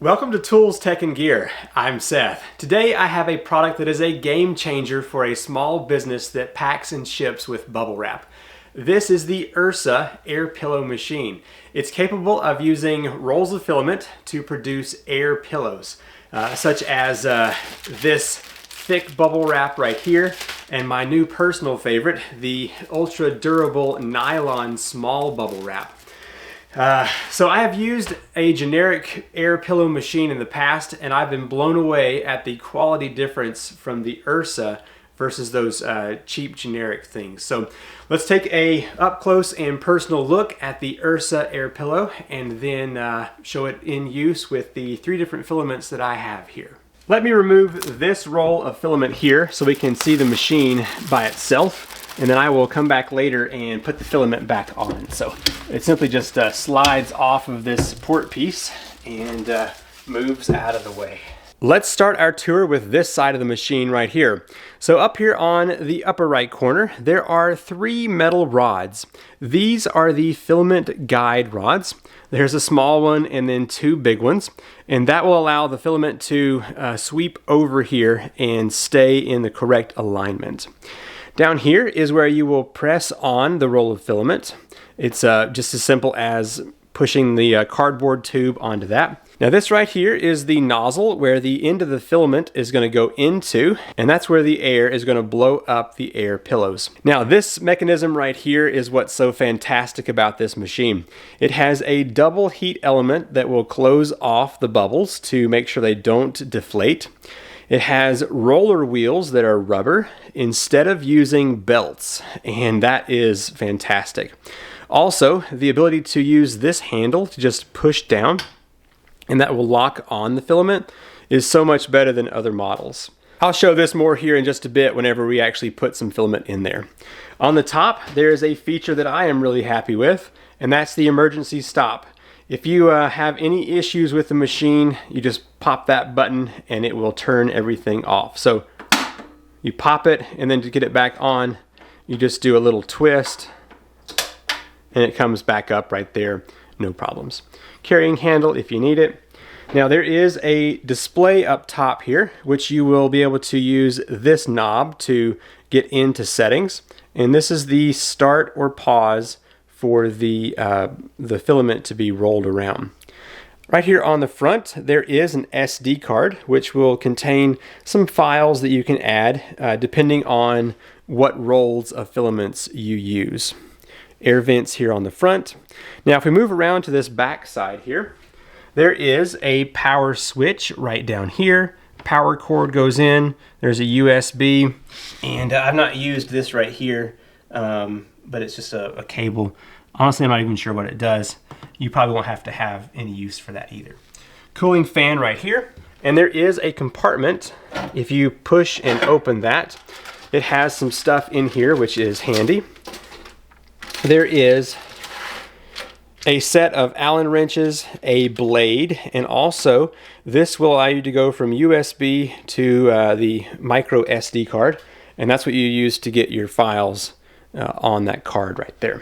Welcome to Tools, Tech, and Gear. I'm Seth. Today I have a product that is a game changer for a small business that packs and ships with bubble wrap. This is the URSA air pillow machine. It's capable of using rolls of filament to produce air pillows, such as this thick bubble wrap right here, and my new personal favorite, the ultra durable nylon small bubble wrap. So I have used a generic air pillow machine in the past, and I've been blown away at the quality difference from the URSA versus those cheap generic things. So let's take a up close and personal look at the URSA air pillow and then show it in use with the 3 different filaments that I have here. Let me remove this roll of filament here so we can see the machine by itself. And then I will come back later and put the filament back on. So it simply just slides off of this support piece and moves out of the way. Let's start our tour with this side of the machine right here. So up here on the upper right corner, there are 3 metal rods. These are the filament guide rods. There's a small one and then 2 big ones. And that will allow the filament to sweep over here and stay in the correct alignment. Down here is where you will press on the roll of filament. It's just as simple as pushing the cardboard tube onto that. Now this right here is the nozzle where the end of the filament is going to go into, and that's where the air is going to blow up the air pillows. Now this mechanism right here is what's so fantastic about this machine. It has a double heat element that will close off the bubbles to make sure they don't deflate. It has roller wheels that are rubber instead of using belts, and that is fantastic. Also, the ability to use this handle to just push down, and that will lock on the filament, is so much better than other models. I'll show this more here in just a bit whenever we actually put some filament in there. On the top, there is a feature that I am really happy with, and that's the emergency stop. If you have any issues with the machine, you just pop that button and it will turn everything off. So you pop it, and then to get it back on, you just do a little twist and it comes back up right there, no problems. Carrying handle if you need it. Now there is a display up top here, which you will be able to use this knob to get into settings. And this is the start or pause for the filament to be rolled around. Right here on the front, there is an SD card, which will contain some files that you can add depending on what rolls of filaments you use. Air vents here on the front. Now, if we move around to this back side here, there is a power switch right down here. Power cord goes in. There's a USB, and I've not used this right here. But it's just a cable. Honestly, I'm not even sure what it does. You probably won't have to have any use for that either. Cooling fan right here. And there is a compartment. If you push and open that, it has some stuff in here, which is handy. There is a set of Allen wrenches, a blade, and also this will allow you to go from USB to the micro SD card. And that's what you use to get your files on that card right there.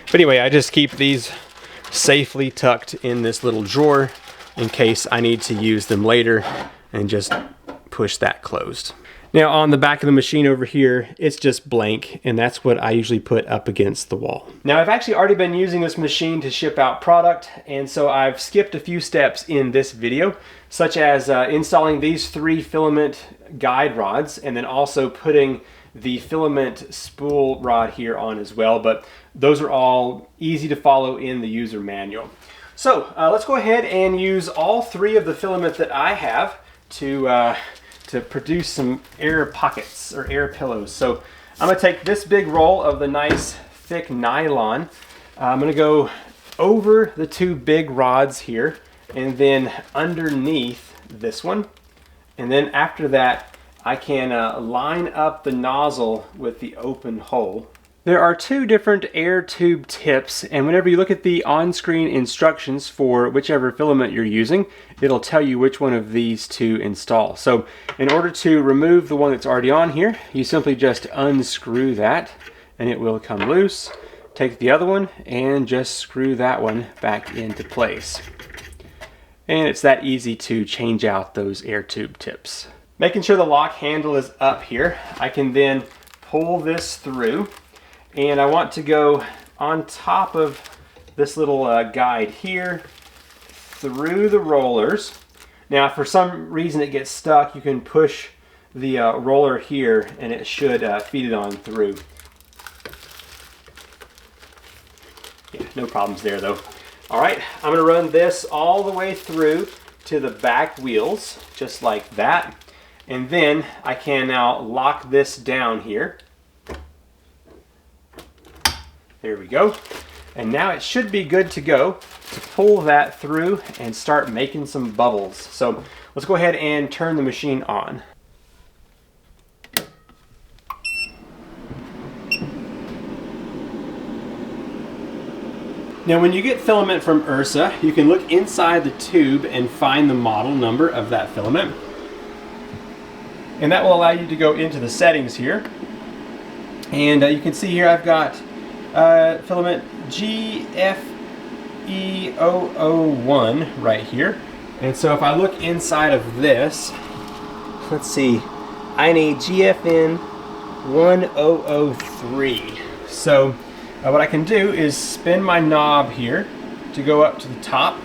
But anyway, I just keep these safely tucked in this little drawer in case I need to use them later, and just push that closed. Now on the back of the machine over here, it's just blank, and that's what I usually put up against the wall. Now I've actually already been using this machine to ship out product, and so I've skipped a few steps in this video, such as installing these 3 filament guide rods, and then also putting the filament spool rod here on as well, but those are all easy to follow in the user manual. So let's go ahead and use all 3 of the filament that I have to produce some air pockets or air pillows. So I'm going to take this big roll of the nice thick nylon. I'm going to go over the 2 big rods here and then underneath this one, and then after that I can line up the nozzle with the open hole. There are 2 different air tube tips, and whenever you look at the on-screen instructions for whichever filament you're using, it'll tell you which one of these to install. So in order to remove the one that's already on here, you simply just unscrew that and it will come loose. Take the other one and just screw that one back into place. And it's that easy to change out those air tube tips. Making sure the lock handle is up here, I can then pull this through, and I want to go on top of this little guide here through the rollers. Now, if for some reason it gets stuck, you can push the roller here and it should feed it on through. Yeah, no problems there though. All right, I'm gonna run this all the way through to the back wheels, just like that. And then I can now lock this down here. There we go. And now it should be good to go to pull that through and start making some bubbles. So let's go ahead and turn the machine on. Now when you get filament from URSA, you can look inside the tube and find the model number of that filament. And that will allow you to go into the settings here. And you can see here I've got filament GFE001 right here. And so if I look inside of this, let's see, I need GFN 1003. So what I can do is spin my knob here to go up to the top,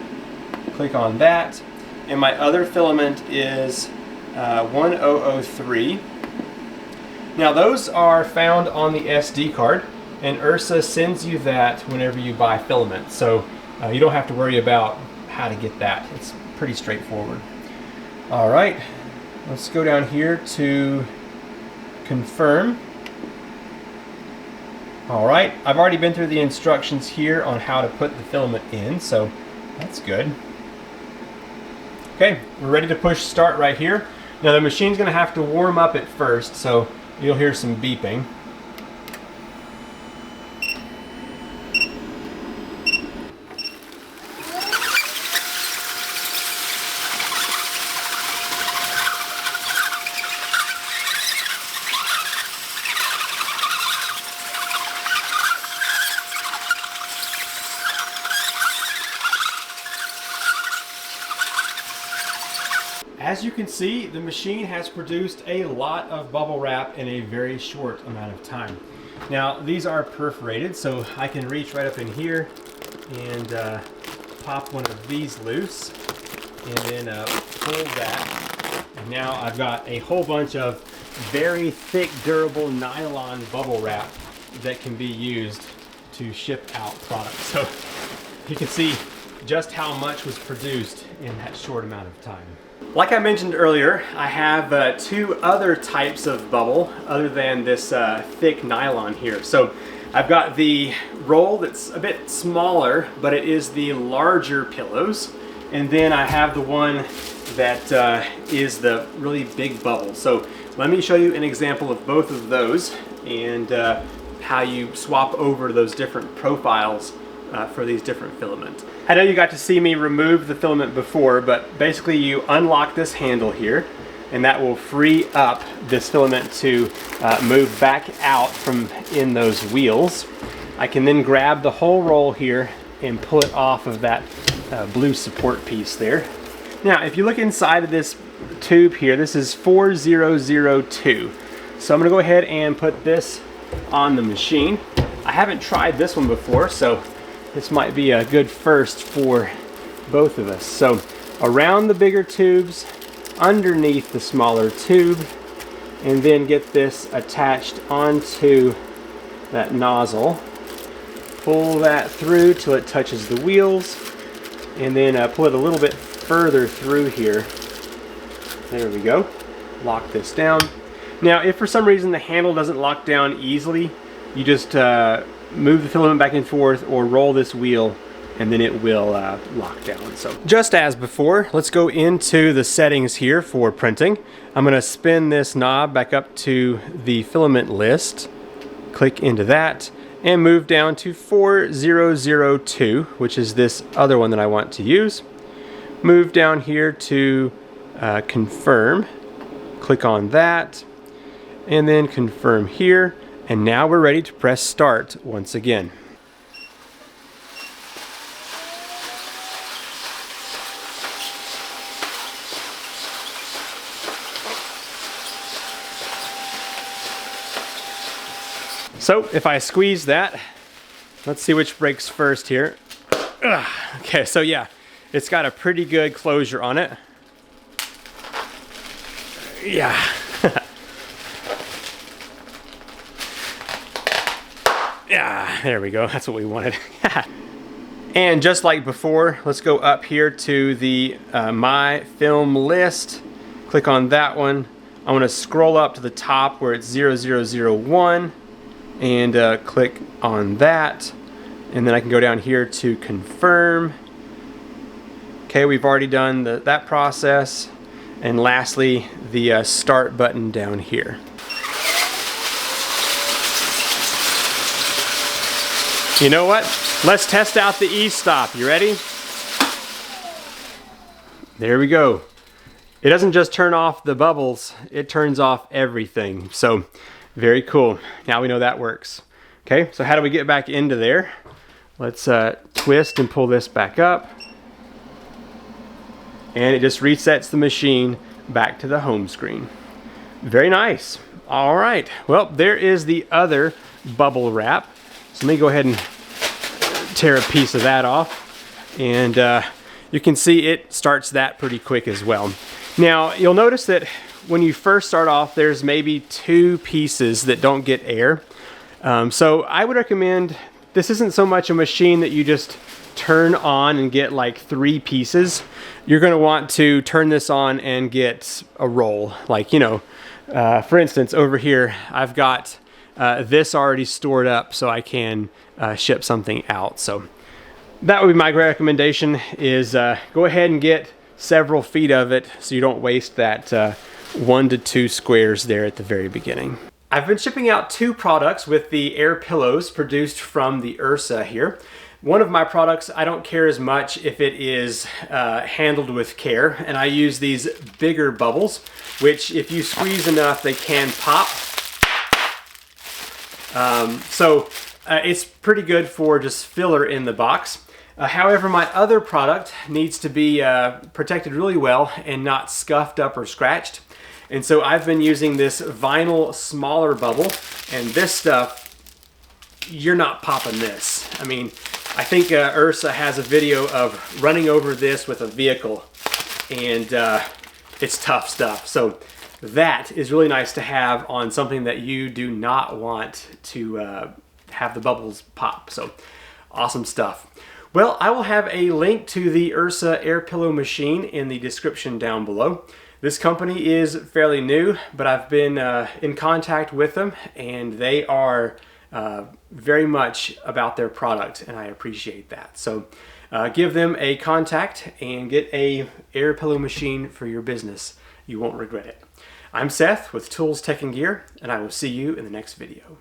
click on that, and my other filament is 1003. Now those are found on the SD card, and URSA sends you that whenever you buy filament, so you don't have to worry about how to get that. It's pretty straightforward. All right, let's go down here to confirm. All right, I've already been through the instructions here on how to put the filament in, so that's good. Okay, we're ready to push start right here. Now the machine's gonna have to warm up at first, so you'll hear some beeping. As you can see, the machine has produced a lot of bubble wrap in a very short amount of time. Now, these are perforated, so I can reach right up in here and pop one of these loose and then pull that. And now I've got a whole bunch of very thick, durable nylon bubble wrap that can be used to ship out products. So you can see just how much was produced in that short amount of time. Like I mentioned earlier, I have two other types of bubble other than this thick nylon here. So I've got the roll that's a bit smaller, but it is the larger pillows. And then I have the one that is the really big bubble. So let me show you an example of both of those and how you swap over those different profiles for these different filaments. I know you got to see me remove the filament before, but basically you unlock this handle here and that will free up this filament to move back out from in those wheels. I can then grab the whole roll here and pull it off of that blue support piece there. Now if you look inside of this tube here, this is 4002. So I'm going to go ahead and put this on the machine. I haven't tried this one before, so this might be a good first for both of us. So around the bigger tubes, underneath the smaller tube, and then get this attached onto that nozzle. Pull that through till it touches the wheels, and then pull it a little bit further through here. There we go. Lock this down. Now if for some reason the handle doesn't lock down easily, you just move the filament back and forth or roll this wheel and then it will lock down. So just as before, let's go into the settings here for printing. I'm going to spin this knob back up to the filament list, click into that, and move down to 4002, which is this other one that I want to use. Move down here to confirm, click on that, and then confirm here. And now we're ready to press start once again. So if I squeeze that, let's see which breaks first here. Ugh. Okay, so yeah, it's got a pretty good closure on it. Yeah. Yeah, there we go. That's what we wanted. And just like before, let's go up here to the My Film List. Click on that one. I want to scroll up to the top where it's 0001 and click on that. And then I can go down here to confirm. Okay, we've already done that process. And lastly, the start button down here. You know what? Let's test out the e-stop. You ready? There we go. It doesn't just turn off the bubbles, it turns off everything. So, very cool. Now we know that works. Okay, so how do we get back into there? Let's twist and pull this back up. And it just resets the machine back to the home screen. Very nice. All right, well, there is the other bubble wrap. So let me go ahead and tear a piece of that off. And you can see it starts that pretty quick as well. Now, you'll notice that when you first start off, there's maybe 2 pieces that don't get air. So I would recommend, this isn't so much a machine that you just turn on and get like 3 pieces. You're gonna want to turn this on and get a roll. Like, you know, for instance, over here, I've got this already stored up so I can ship something out. So that would be my recommendation, is go ahead and get several feet of it so you don't waste that 1 to 2 squares there at the very beginning. I've been shipping out 2 products with the air pillows produced from the URSA here. One of my products, I don't care as much if it is handled with care, and I use these bigger bubbles, which if you squeeze enough, they can pop. It's pretty good for just filler in the box. However, my other product needs to be protected really well and not scuffed up or scratched. And so I've been using this vinyl smaller bubble, and this stuff, you're not popping this. I mean, I think URSA has a video of running over this with a vehicle, and it's tough stuff. So that is really nice to have on something that you do not want to have the bubbles pop. So awesome stuff. Well, I will have a link to the URSA air pillow machine in the description down below. This company is fairly new, but I've been in contact with them, and they are very much about their product, and I appreciate that. So give them a contact and get a air pillow machine for your business. You won't regret it. I'm Seth with Tools, Tech, and Gear, and I will see you in the next video.